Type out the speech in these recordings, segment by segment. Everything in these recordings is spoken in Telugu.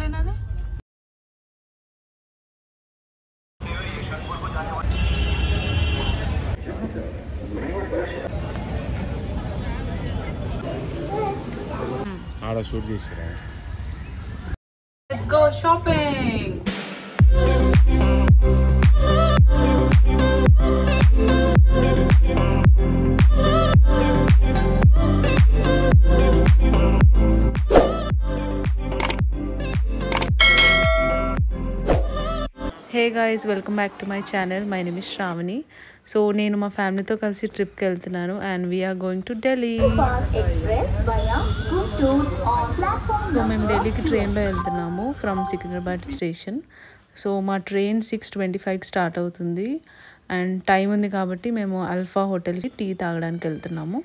లేనది ఆడ షూట్ చేసిరా. Let's go shopping. Hey guys, welcome back to my channel. My name is Shravani. So నేను మా ఫ్యామిలీతో కలిసి ట్రిప్కి వెళ్తున్నాను and we're going to Delhi. So మేము ఢిల్లీకి ట్రైన్లో వెళ్తున్నాము ఫ్రమ్ సికింద్రాబాద్ స్టేషన్. సో మా ట్రైన్ 6:25కి స్టార్ట్ అవుతుంది అండ్ టైం ఉంది కాబట్టి మేము అల్ఫా హోటల్కి టీ తాగడానికి వెళ్తున్నాము.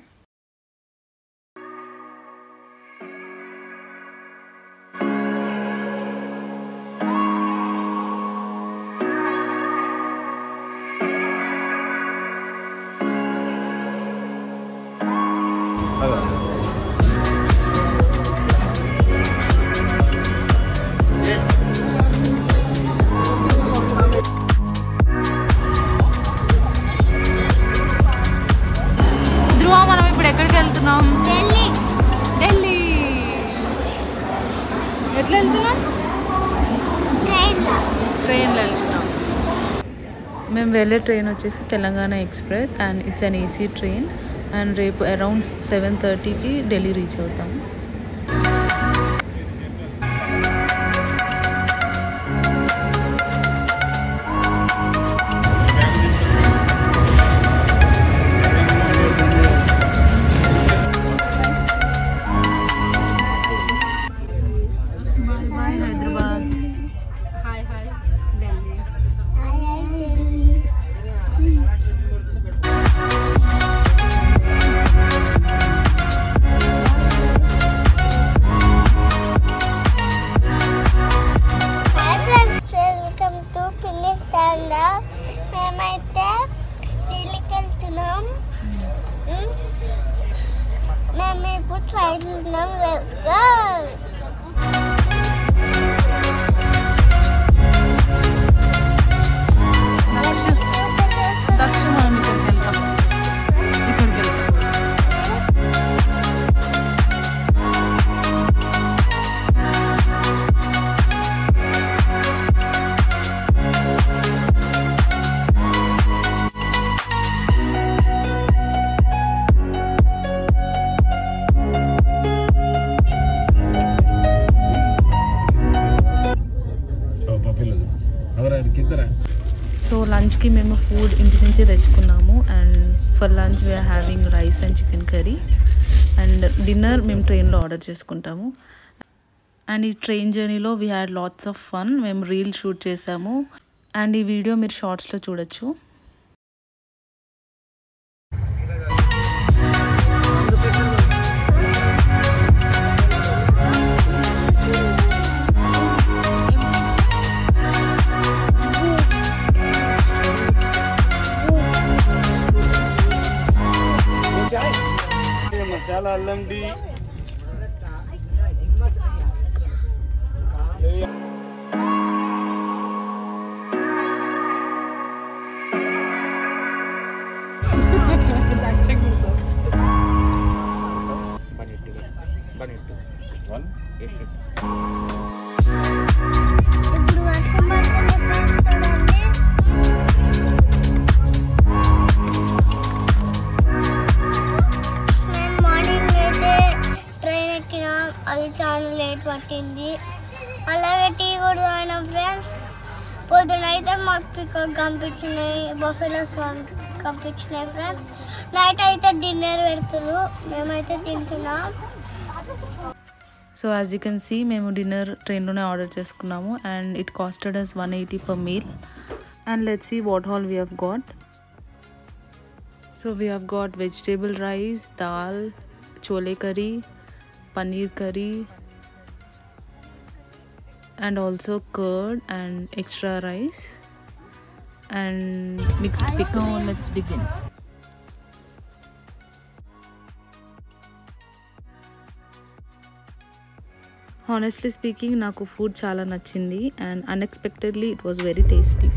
మనం ఇప్పుడు ఎక్కడికి వెళ్తున్నాం? ఢిల్లీ. ఎట్లా వెళ్తున్నాం? ట్రైన్లో వెళ్తున్నాం. మేము వెళ్ళే ట్రైన్ వచ్చేసి Telangana express and it's an AC train and రేపు అరౌండ్ 7:30కి ఢిల్లీ రీచ్ అవుతాము. మేమైతే ఢిల్లీకి వెళ్తున్నాం. మేము ఇప్పుడు ట్రైన్ వెళ్తున్నాం. Let's go. సో లంచ్కి మేము ఫుడ్ ఇంటి నుంచే తెచ్చుకున్నాము and for lunch we are having rice and chicken curry and dinner మేము ట్రైన్లో ఆర్డర్ చేసుకుంటాము. అండ్ ఈ ట్రైన్ జర్నీలో we had lots of fun. మేము రీల్ షూట్ చేసాము అండ్ ఈ వీడియో మీరు షార్ట్స్లో చూడొచ్చు. మసాలా అల్లం టీ అది చాలా లేట్ పట్టింది. అలాగే టీ కూడా తాగిన ఫ్రెండ్స్. పొద్దునైతే మాకు పికాక్ కనిపించినాయి, బఫెలో స్వాంగ్ కనిపించినాయి ఫ్రెండ్స్. నైట్ అయితే డిన్నర్ పెడుతున్నారు, మేమైతే తింటున్నాం. So as you can see మేము డిన్నర్ ట్రైన్లోనే ఆర్డర్ చేసుకున్నాము and it costed us 180 per meal. And let's see what all we have got. So we have got vegetable rice, dal, chole curry, paneer curry and also curd and extra rice and mixed pickle. Let's dig in. Honestly speaking నాకు ఫుడ్ చాలా నచ్చింది and unexpectedly it was very tasty.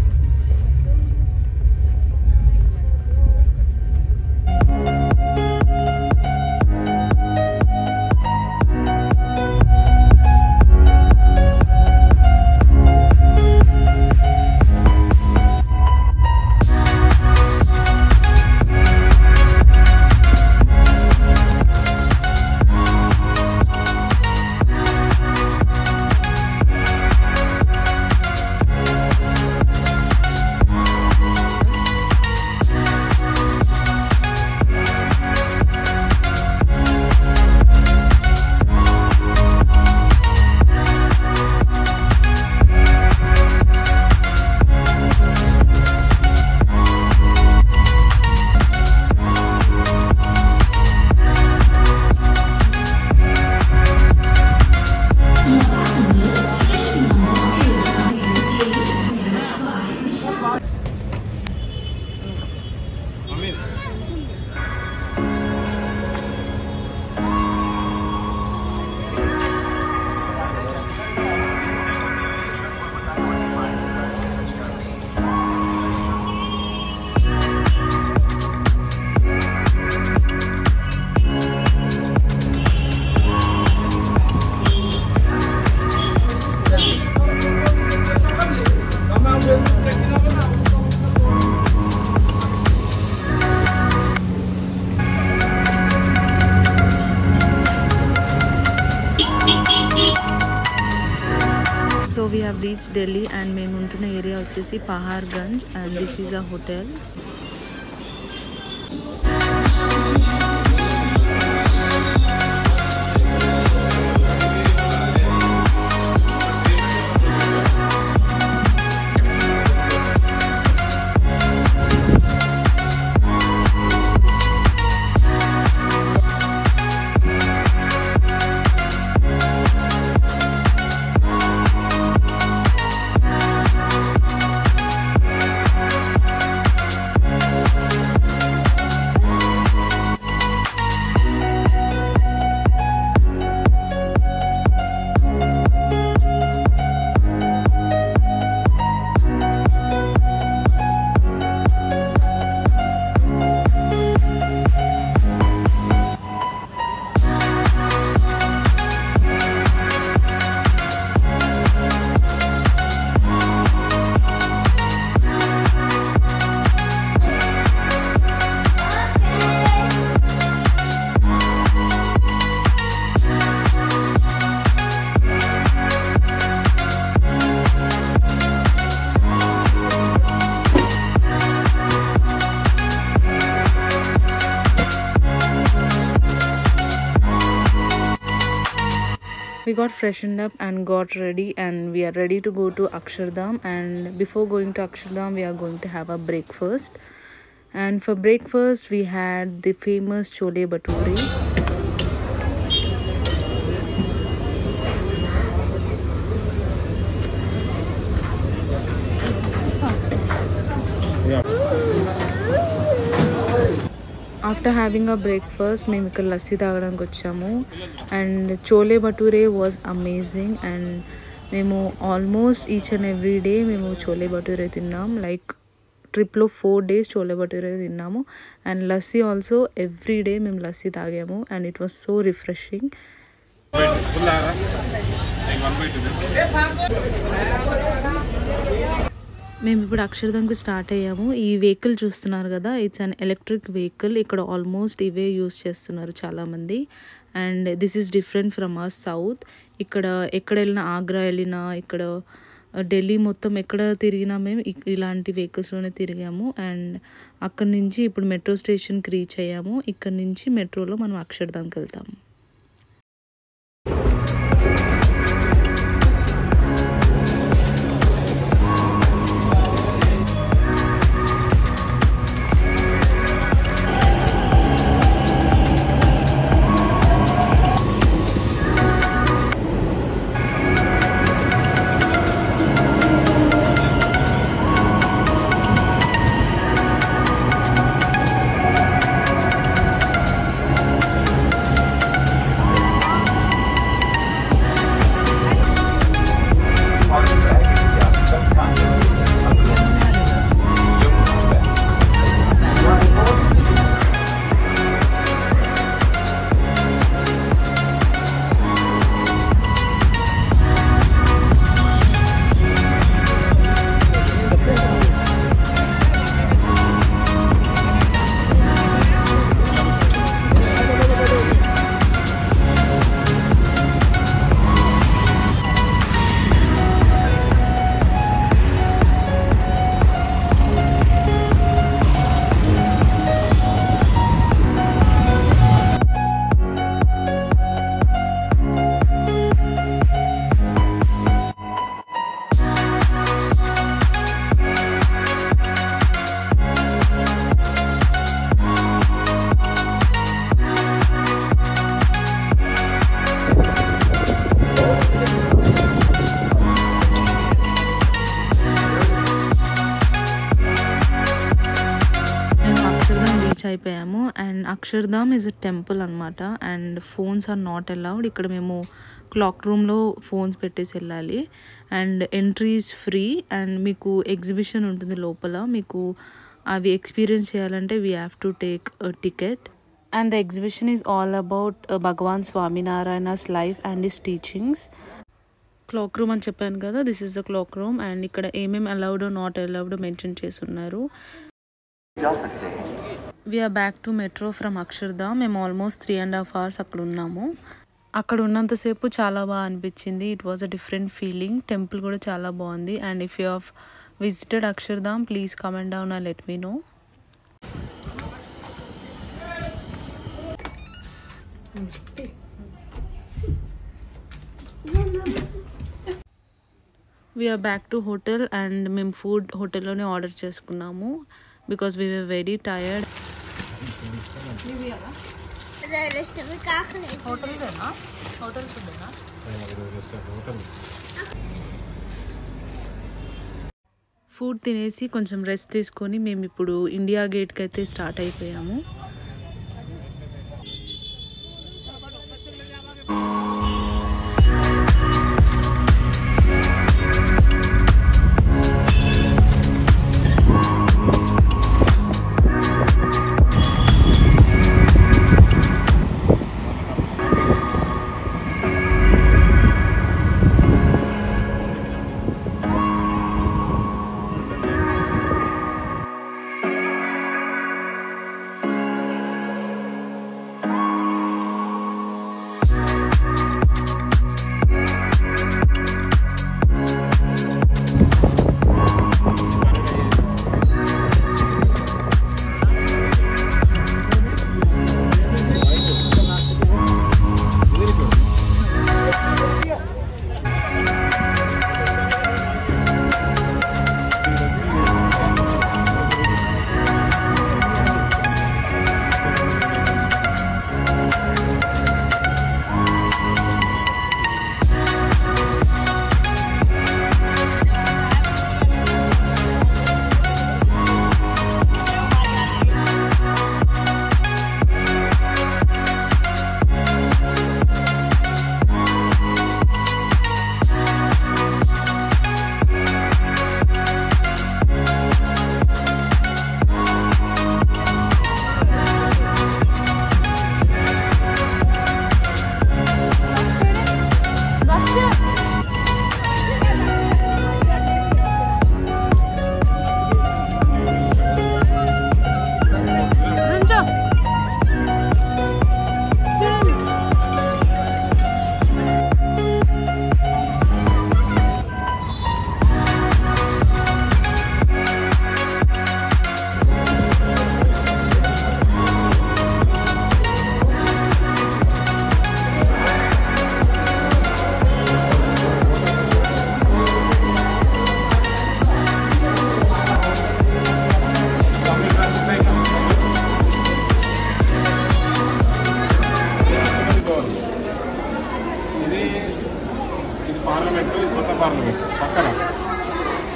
So we have reached Delhi and మేము ఉంటున్న ఏరియా వచ్చేసి పహార్గంజ్ and this is a hotel. We got freshened up and got ready and we are ready to go to Akshardham, and before going to Akshardham we are going to have a breakfast, and for breakfast we had the famous chole bhature. After having a breakfast మేము ఇక్కడ లస్సీ తాగడానికి వచ్చాము and chole bhature was amazing and మేము almost each and every day మేము చోలే భటూరే తిన్నాం. లైక్ ట్రిప్లో 4 days చోలే భటూరే తిన్నాము and lassi also every day మేము లస్సీ తాగాము and it was so refreshing. మేము ఇప్పుడు అక్షర్ధామ్కి స్టార్ట్ అయ్యాము. ఈ వెహికల్ చూస్తున్నారు కదా, ఇట్స్ అన్ ఎలక్ట్రిక్ వెహికల్. ఇక్కడ ఆల్మోస్ట్ ఇవే యూస్ చేస్తున్నారు చాలామంది and this is different from our south. ఇక్కడ ఎక్కడ వెళ్ళినా, ఆగ్రా వెళ్ళినా, ఇక్కడ ఢిల్లీ మొత్తం ఎక్కడ తిరిగినా మేము ఇలాంటి వెహికల్స్లోనే తిరిగాము అండ్ అక్కడి నుంచి ఇప్పుడు మెట్రో స్టేషన్కి రీచ్ అయ్యాము. ఇక్కడ నుంచి మెట్రోలో మనం అక్షర్ధామ్కి వెళ్తాము. అయిపోయాము. And Akshardham is a temple అనమాట. And phones are not allowed. ఇక్కడ మేము క్లాక్ రూమ్లో ఫోన్స్ పెట్టేసి వెళ్ళాలి. And entry is free. And మీకు ఎగ్జిబిషన్ ఉంటుంది లోపల. మీకు అవి ఎక్స్పీరియన్స్ చేయాలంటే we have to take ticket. And the exhibition is all about Bhagwan Swaminarayan's life and his teachings. Clock room అని చెప్పాను కదా, this is the clock room. And ఇక్కడ ఏమేమి అలౌడ్ నాట్ అలౌడ్ మెన్షన్ చేసి ఉన్నారు. We're back to metro from Akshardham. మేము ఆల్మోస్ట్ 3.5 hours అక్కడ ఉన్నాము. అక్కడ ఉన్నంతసేపు చాలా బాగా అనిపించింది. It was a different feeling. Temple కూడా చాలా బాగుంది. And if you have visited Akshardham, please comment down and let me know. We're back to hotel. And మేము ఫుడ్ హోటల్లోనే ఆర్డర్ చేసుకున్నాము because we were very tired. Food తినేసి కొంచెం రెస్ట్ తీసుకొని మేము ఇప్పుడు ఇండియా గేట్కి అయితే స్టార్ట్ అయిపోయాము.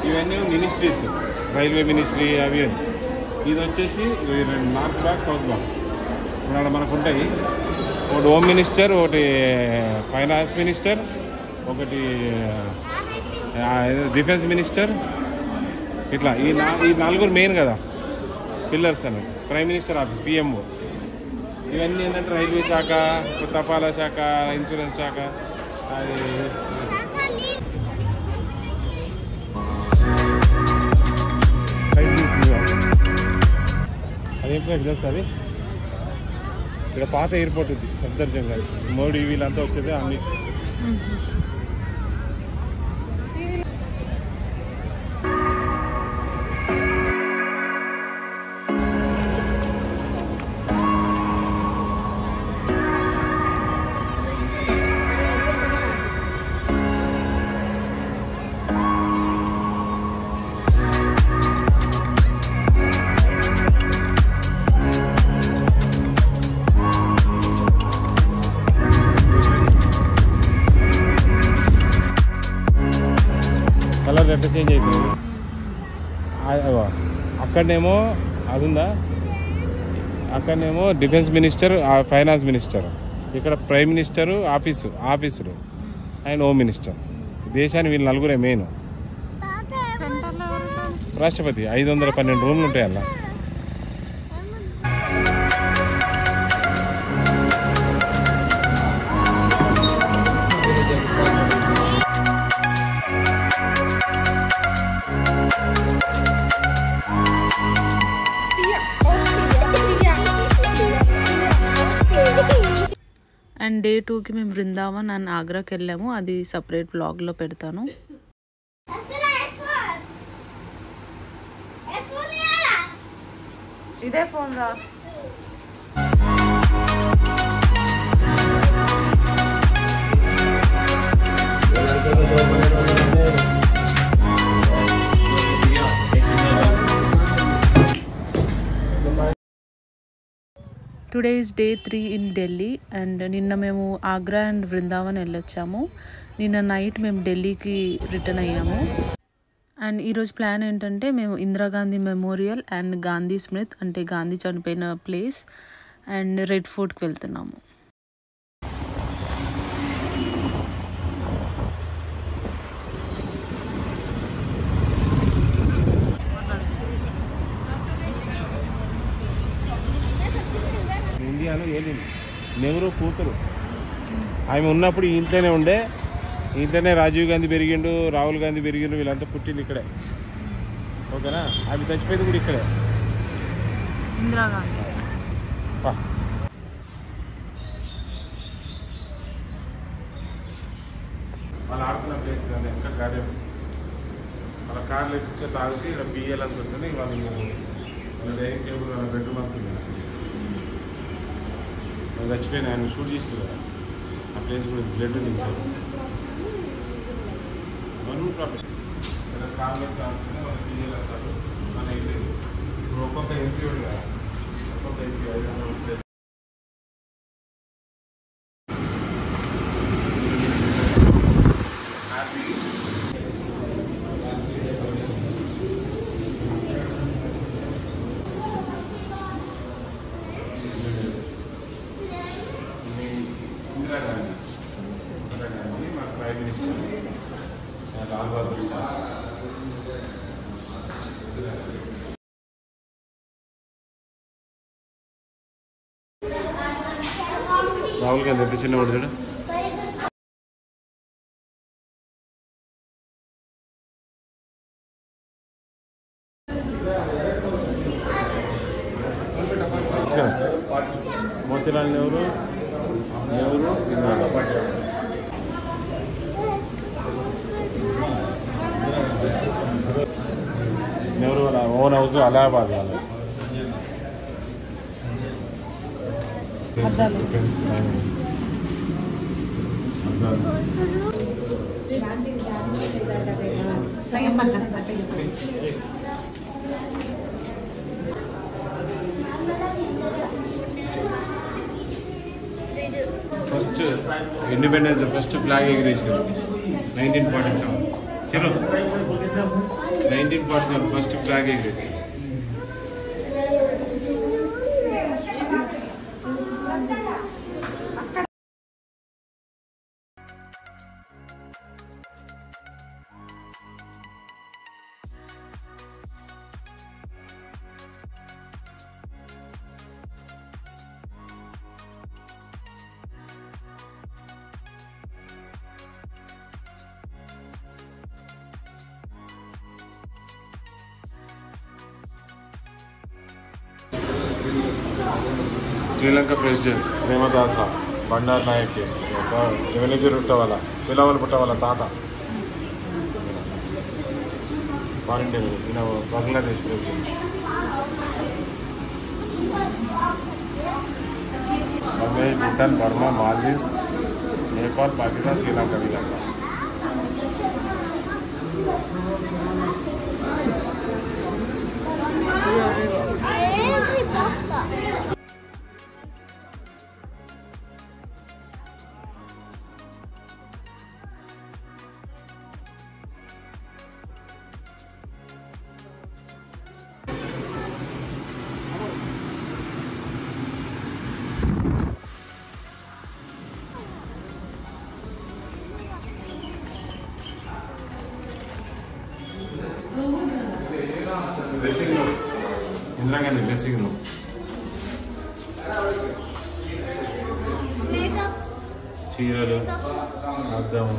ఇవన్నీ మినిస్ట్రీస్, రైల్వే మినిస్ట్రీ అవి. ఇది వచ్చేసి నార్త్ బ్లాక్, సౌత్ బ్లాక్. ఇప్పుడు మనకు ఉంటాయి. ఒకటి హోమ్ మినిస్టర్, ఒకటి ఫైనాన్స్ మినిస్టర్, ఒకటి డిఫెన్స్ మినిస్టర్. ఇట్లా ఈ నలుగురు మెయిన్ కదా పిల్లర్స్ అని. Prime minister office, PMO. ఇవన్నీ ఏంటంటే రైల్వే శాఖ, తపాలా శాఖ, ఇన్సూరెన్స్ శాఖ. అది అదేం ప్లేస్ తెలుసు అది? ఇక్కడ పాత ఎయిర్పోర్ట్ ఉంది, సఫ్దర్జంగ్. మోడీ వీళ్ళంతా వచ్చేది అన్ని. కలర్ ఎట్లా చేంజ్ అవుతుంది? అక్కడనేమో అది ఉందా, అక్కడనేమో డిఫెన్స్ మినిస్టర్, ఫైనాన్స్ మినిస్టర్. ఇక్కడ ప్రైమ్ మినిస్టరు, ఆఫీసులు అండ్ హోమ్ మినిస్టర్. దేశాన్ని వీళ్ళు నలుగురే మెయిన్. రాష్ట్రపతి 512 రూమ్లు ఉంటాయి అలా. అండ్ డే 2కి మేము బృందావన్ అండ్ ఆగ్రాకి వెళ్ళాము. అది సపరేట్ బ్లాగ్లో పెడతాను. ఇదే ఫోన్ రా. Today is day 3 in Delhi. And నిన్న మేము ఆగ్రా అండ్ బృందావన్ వెళ్ళొచ్చాము. నిన్న నైట్ మేము ఢిల్లీకి రిటర్న్ అయ్యాము. అండ్ ఈరోజు ప్లాన్ ఏంటంటే మేము ఇందిరాగాంధీ మెమోరియల్ అండ్ గాంధీ స్మృత్ అంటే గాంధీ చనిపోయిన ప్లేస్ అండ్ రెడ్ ఫోర్ట్కి వెళ్తున్నాము. ఇండియాలో ఏలింది నెహ్రూ కూతురు. ఆమె ఉన్నప్పుడు ఇంట్లోనే ఉండే. ఇంట్లోనే రాజీవ్ గాంధీ పెరిగిండు, రాహుల్ గాంధీ పెరిగిండు. వీళ్ళంతా పుట్టింది ఇక్కడే. ఓకేనా? ఆమె చచ్చిపోయింది కూడా ఇక్కడే. ఇందిరాగాంధీ. వాళ్ళు ఆడుతున్న ప్లేస్ కానీ ఇంకా గార్డెన్. వాళ్ళ కార్లు ఎక్కించే తాగితే ఇక్కడ బియ్యాలు అంత ఉంటుంది. వాళ్ళ డైనింగ్ టేబుల్, వాళ్ళ బెడ్రూమ్ అంతుంది. వాళ్ళు చచ్చిపోయిన ఆయన షూట్ చేసారు కదా, ఆ ప్లేస్ కూడా బ్లడ్ ఉంది. ఇంకా వన్ ప్రాపర్టీ కార్లో ఆడుతుంది. వాళ్ళ బియ్యాలు అంటారు. మన ఇప్పుడు ఒక్కొక్క ఎంపీ ఉంది కదా, ఒక్కొక్క ఎంపీ 500 ఇందిరాగాంధీ మన ప్రైమ్ మినిస్టర్ లాల్ బహదూర్ శాస్త్రి. రాహుల్ గాంధీ ఎంత చిన్నవాడు చూడు. మోతీలాల్ నెహ్రూ, నెహ్రూ వాళ్ళ ఓన్ హౌస్ అలహాబాద్. వాళ్ళ ఫస్ట్ ఇండిపెండెన్స్ ఫస్ట్ ఫ్లాగ్ ఎగిరేసారు 1947. చలో 1947 ఫస్ట్ ఫ్లాగ్ ఎగిరేసారు. శ్రీలంక ప్రెసిడెంట్స్ ప్రేమదాస బండారు నాయక్ ఎవెనజీ పుట్టవాళ్ళ పిలవలు పుట్టవాళ్ళ తాత foreign Bangladesh president. Bangladesh, Bhutan, Burma, Maldives, Nepal, Pakistan, Sri Lanka వీళ్ళంతా. Dressing room, Indira Gandhi dressing room. చీరలు, అద్దం.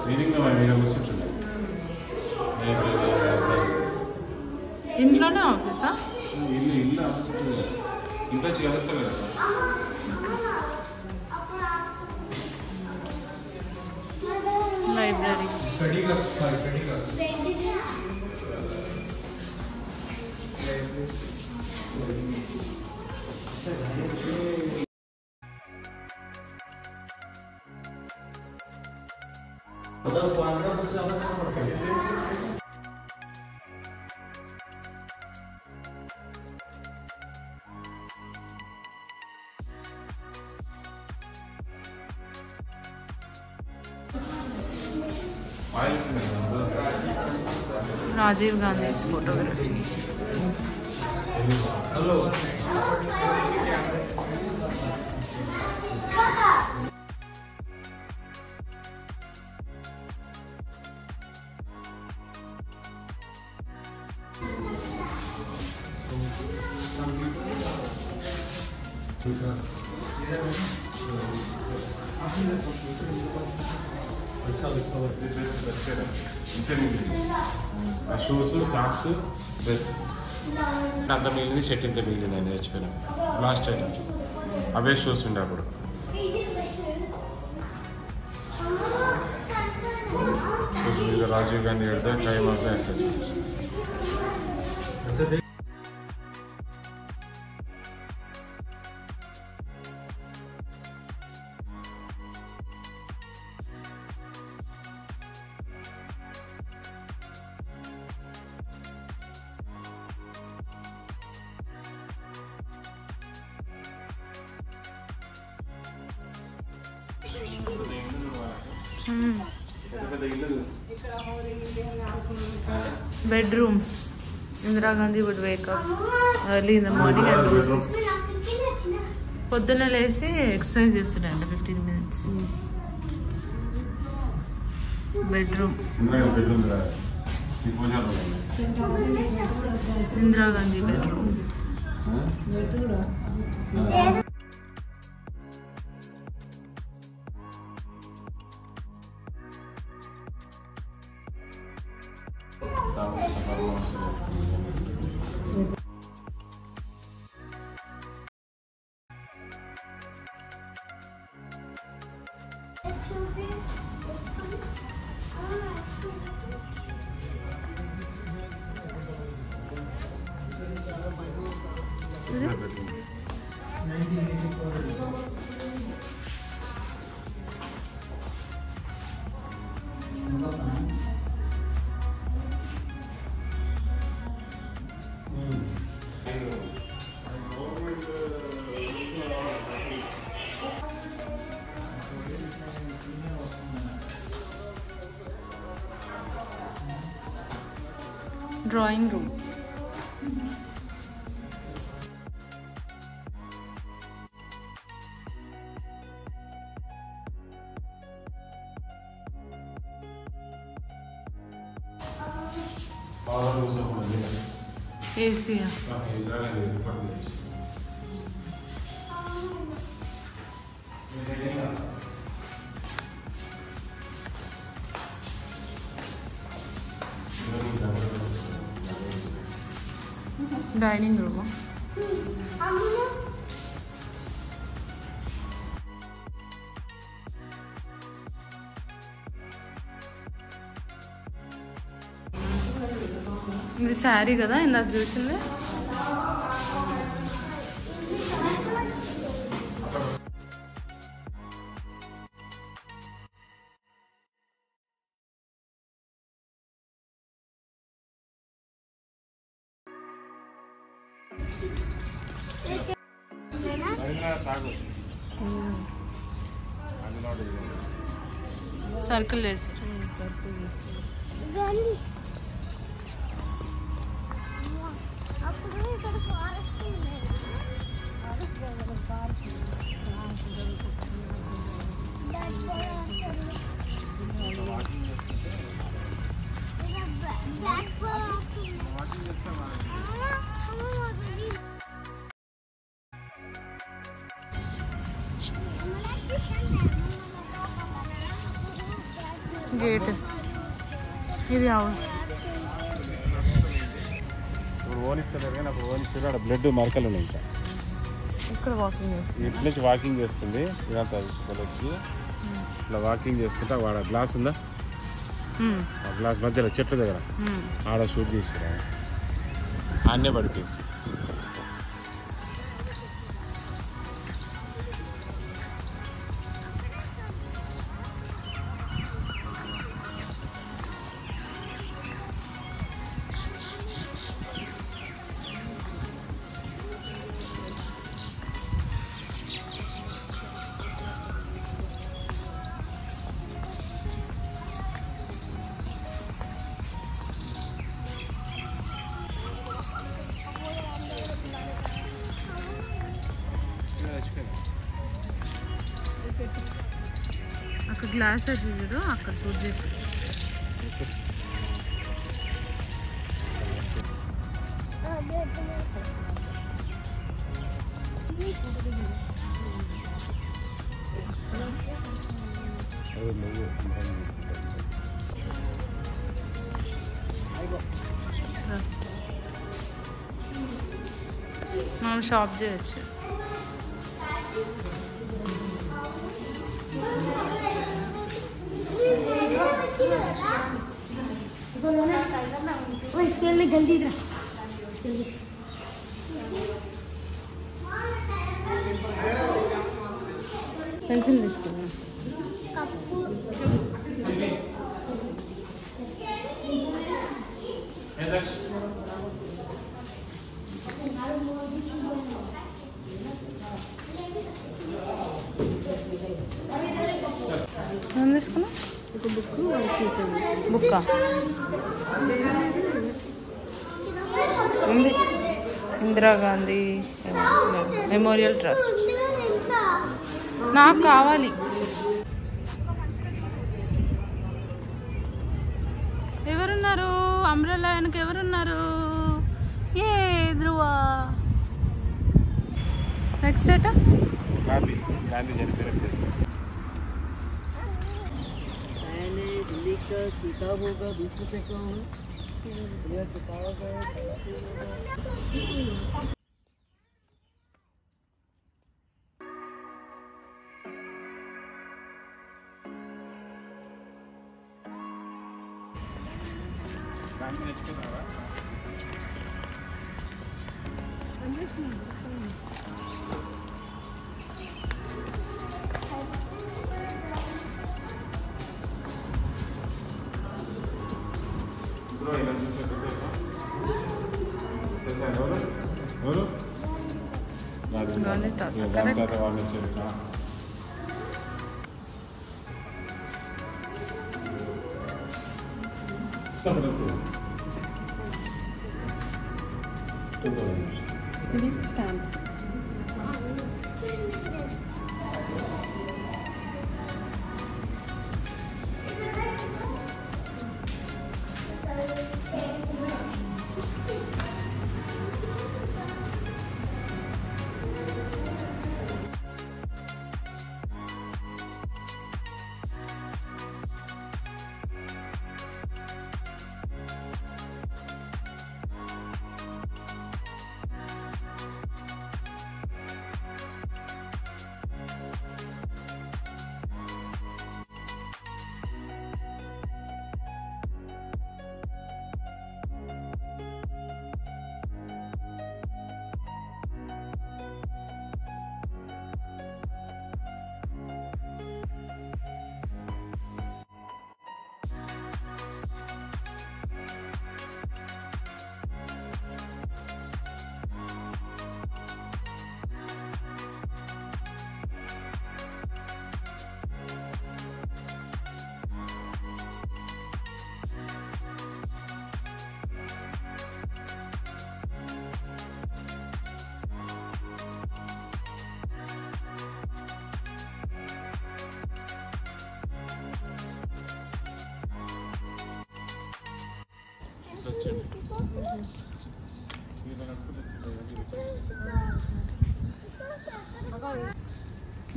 రీడింగ్ మీద కూర్చుంటుండే. ఇంట్లోనే ఆఫీసా? ఇల్లు ఆఫీస్ ఇంట్లో వచ్చి కలుస్తారు కదా. Library. Rajiv Gandhi's photography. Shoes, socks, dress అంత మిగిలింది. షర్ట్ ఇంత మిగిలింది అని తెచ్చిపోయినా. లాస్ట్ టైం అవే షూస్ ఉండే అప్పుడు. రాజీవ్ గాంధీ గారితో time of access. Bedroom. Indira Gandhi would wake up early in the morning and do this. పొద్దున్న లేసి ఎక్సర్సైజ్ చేస్తుందంట 15 minutes. Bedroom. Indira Gandhi bedroom. Drawing room. AC. Dining room. ఇది శారీ కదా ఇందాక చూసింది. సర్కిల్ వేసి గేట్ ఇది హౌస్. ఇప్పుడు ఓనిస్తారు కానీ అప్పుడు ఓని చూడ బ్లడ్ మరకలు ఉన్నాయి. ఇంకా ఇక్కడ వాకింగ్ ఇటు నుంచి వాకింగ్ చేస్తుంది. ఇదంతా వచ్చి ఇట్లా వాకింగ్ చేస్తుంటే వాడు గ్లాస్ ఉందా, ఆ గ్లాస్ మధ్యలో చెట్టు దగ్గర ఆడ షూట్ చేసి ఆన్నే పడిపోయింది. అక్కడ గ్లాస్ అది చూడు, అక్కడ షూట్ చేసి మనం షాప్ చేయొచ్చు. जल्दी పెన్సిల్ తీసుకున్నా. ఏం తీసుకున్నా? బుక్ ఉంది, ఇందిరాగాంధీ మెమోరియల్ ట్రస్ట్. నాకు కావాలి. ఎవరున్నారు అంబ్రెల్లా వెనక? ఎవరున్నారు? ఏ ధ్రువ నెక్స్ట్ డేటా గాంధీ చనిపోయిన ప్లేస్. दिल्ली का किताबों का विश्व से कहूँ గాంధీ తాత. వాళ్ళు వచ్చారు. ఇది స్టాంప్.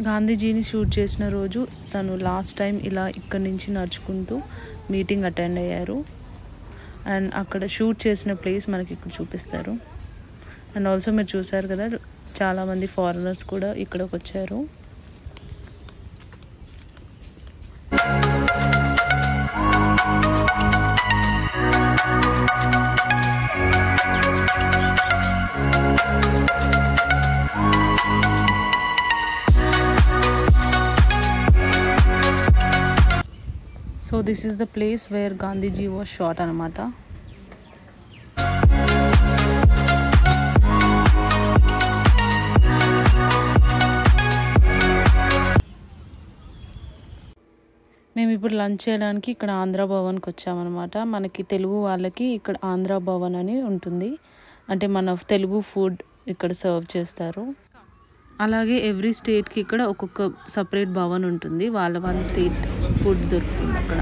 గాంధీజీని షూట్ చేసిన రోజు తను లాస్ట్ టైం ఇలా ఇక్కడి నుంచి నడుచుకుంటూ మీటింగ్ అటెండ్ అయ్యారు. అండ్ అక్కడ షూట్ చేసిన ప్లేస్ మనకి ఇక్కడ చూపిస్తారు. అండ్ ఆల్సో మీరు చూసారు కదా, చాలామంది ఫారినర్స్ కూడా ఇక్కడికి వచ్చారు. So this is the place where Gandhiji was shot anamata. మేము ఇప్పుడు లంచ్ చేయడానికి ఇక్కడ ఆంధ్ర భవన్కి వచ్చామన్నమాట. మనకి తెలుగు వాళ్ళకి ఇక్కడ ఆంధ్ర భవన్ అని ఉంటుంది, అంటే మన తెలుగు ఫుడ్ ఇక్కడ సర్వ్ చేస్తారు. అలాగే ఎవ్రీ స్టేట్కి ఇక్కడ ఒక్కొక్క సపరేట్ భవన్ ఉంటుంది, వాళ్ళ స్టేట్ ఫుడ్ దొరుకుతుంది అక్కడ.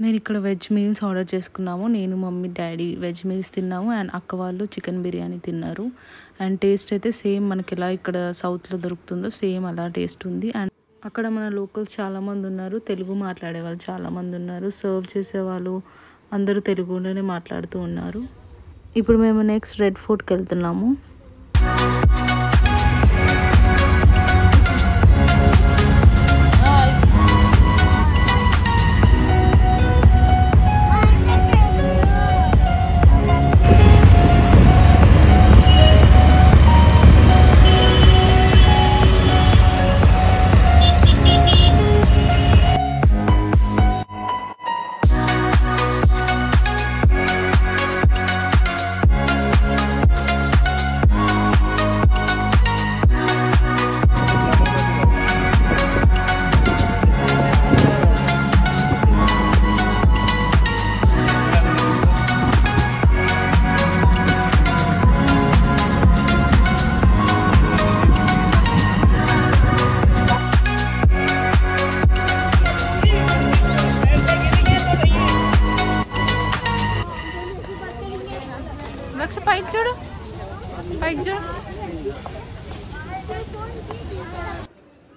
నేను ఇక్కడ వెజ్ మీల్స్ ఆర్డర్ చేసుకున్నాము. నేను మమ్మీ డాడీ వెజ్ మీల్స్ తిన్నాము అండ్ అక్క వాళ్ళు చికెన్ బిర్యానీ తిన్నారు. అండ్ టేస్ట్ అయితే సేమ్ మనకి ఎలా ఇక్కడ సౌత్లో దొరుకుతుందో సేమ్ అలా టేస్ట్ ఉంది. అండ్ అక్కడ మన లోకల్స్ చాలామంది ఉన్నారు, తెలుగు మాట్లాడే వాళ్ళు చాలామంది ఉన్నారు, సర్వ్ చేసేవాళ్ళు అందరూ తెలుగులోనే మాట్లాడుతూ ఉన్నారు. ఇప్పుడు మేము నెక్స్ట్ రెడ్ ఫోర్ట్కి వెళ్తున్నాము.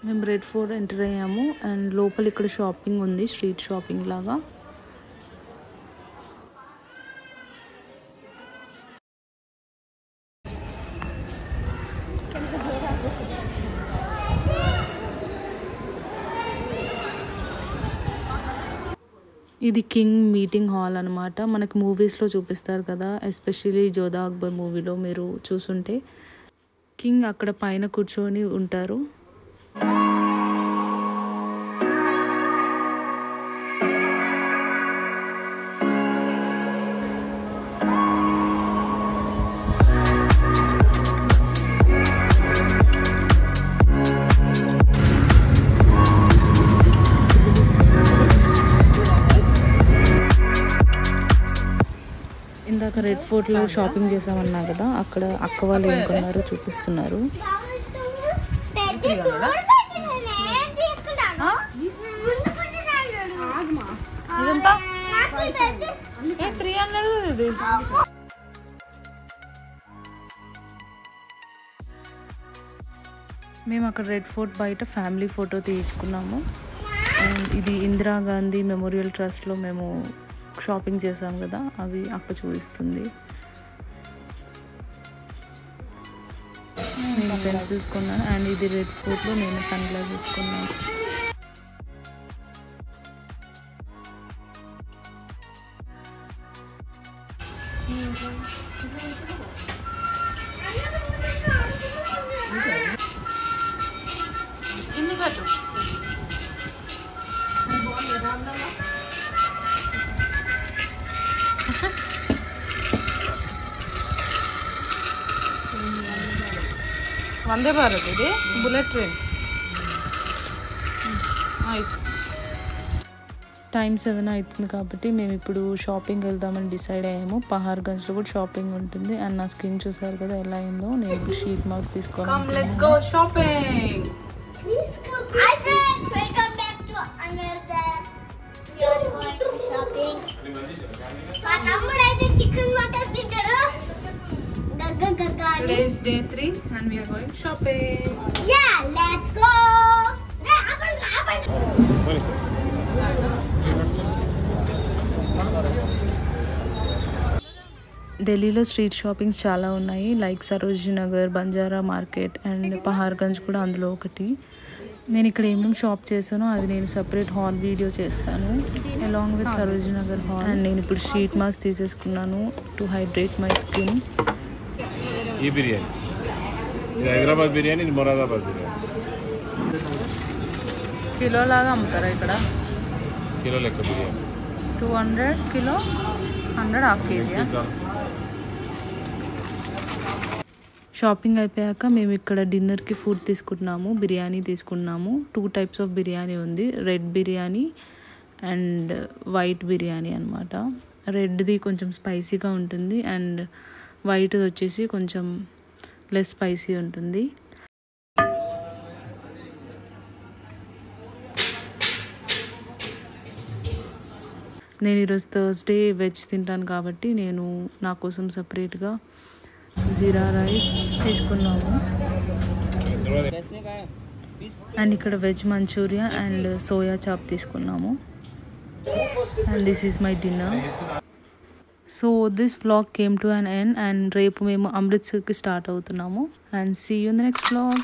మేము రెడ్ ఫోర్ట్ ఎంటర్ అయ్యాము అండ్ లోపల ఇక్కడ షాపింగ్ ఉంది, స్ట్రీట్ షాపింగ్ లాగా. ఇది కింగ్ మీటింగ్ హాల్ అనమాట. మనకి మూవీస్లో చూపిస్తారు కదా, ఎస్పెషల్లీ జోధా అక్బర్ మూవీలో మీరు చూసుంటే కింగ్ అక్కడ పైన కూర్చొని ఉంటారు. ఇందాక రెడ్ ఫోర్ట్లో షాపింగ్ చేసామన్నా కదా, అక్కడ అక్క వాళ్ళు ఏం కొన్నారో చూపిస్తున్నారు. మేము అక్కడ రెడ్ ఫోర్ట్ బయట ఫ్యామిలీ ఫోటో తీయించుకున్నాము. అండ్ ఇది ఇందిరాగాంధీ మెమోరియల్ ట్రస్ట్లో మేము షాపింగ్ చేసాం కదా, అవి అక్క చూపిస్తుంది. నేను పెన్సిల్స్ కొన్నాను అండ్ ఇది రెడ్ ఫోర్ట్లో నేను సన్ గ్లాసెస్ కొన్నాను. ఎందుకట్టు వందే భారత్, ఇది బుల్లెట్ ట్రైన్. నైస్. టైం 7 అవుతుంది కాబట్టి మేము ఇప్పుడు షాపింగ్ వెళ్దామని డిసైడ్ అయ్యాము. పహార్గంజ్లో కూడా షాపింగ్ ఉంటుంది. అండ్ నా స్కిన్ చూసారు కదా ఎలా అయిందో. నేను ఇప్పుడు షీట్ మాస్క్ తీసుకోవాలి. Let's go shopping. Hi friends, welcome back to another shopping. మా తమ్ముడు అయితే చికెన్ మటన్ తింటాడు. Today is day 3 and we are going shopping. Yeah, let's go. ఢిల్లీలో స్ట్రీట్ షాపింగ్స్ చాలా ఉన్నాయి. Like Sarojini Nagar, Banjara market and Paharganj కూడా అందులో ఒకటి. నేను ఇక్కడ ఏమేమి షాప్ చేశానో అది నేను సపరేట్ హాల్ వీడియో చేస్తాను along with Sarojini Nagar hall. And నేను ఇప్పుడు షీట్ మాస్క్ తీసేసుకున్నాను టు హైడ్రేట్ మై స్కిన్. ఈ బిర్యానీ ఇది హైదరాబాద్ బిర్యానీ, ఇది మొరాదాబాద్ బిర్యానీ. కిలో లాగా అమ్ముతారా ఇక్కడ? కిలో లెక్క biryani 200 kilo, 100 half KG. Shopping అయిపోయాక మేము ఇక్కడ డిన్నర్కి ఫుడ్ తీసుకుంటున్నాము. బిర్యానీ తీసుకున్నాము. 2 టైప్స్ ఆఫ్ బిర్యానీ ఉంది. Red biryani and white biryani అనమాట. రెడ్ది కొంచెం స్పైసీగా ఉంటుంది అండ్ వైట్ది వచ్చేసి కొంచెం లెస్ స్పైసీ ఉంటుంది. నేను ఈరోజు థర్స్డే వెజ్ తింటాను కాబట్టి నేను నా కోసం సపరేట్గా జీరా రైస్ తీసుకున్నాము. అండ్ ఇక్కడ veg manchurian and soya chop తీసుకున్నాము. And this is my dinner. So this vlog came to an end. And రేపు మేము అమృత్సర్కి స్టార్ట్ అవుతున్నాము. And see you in the next vlog.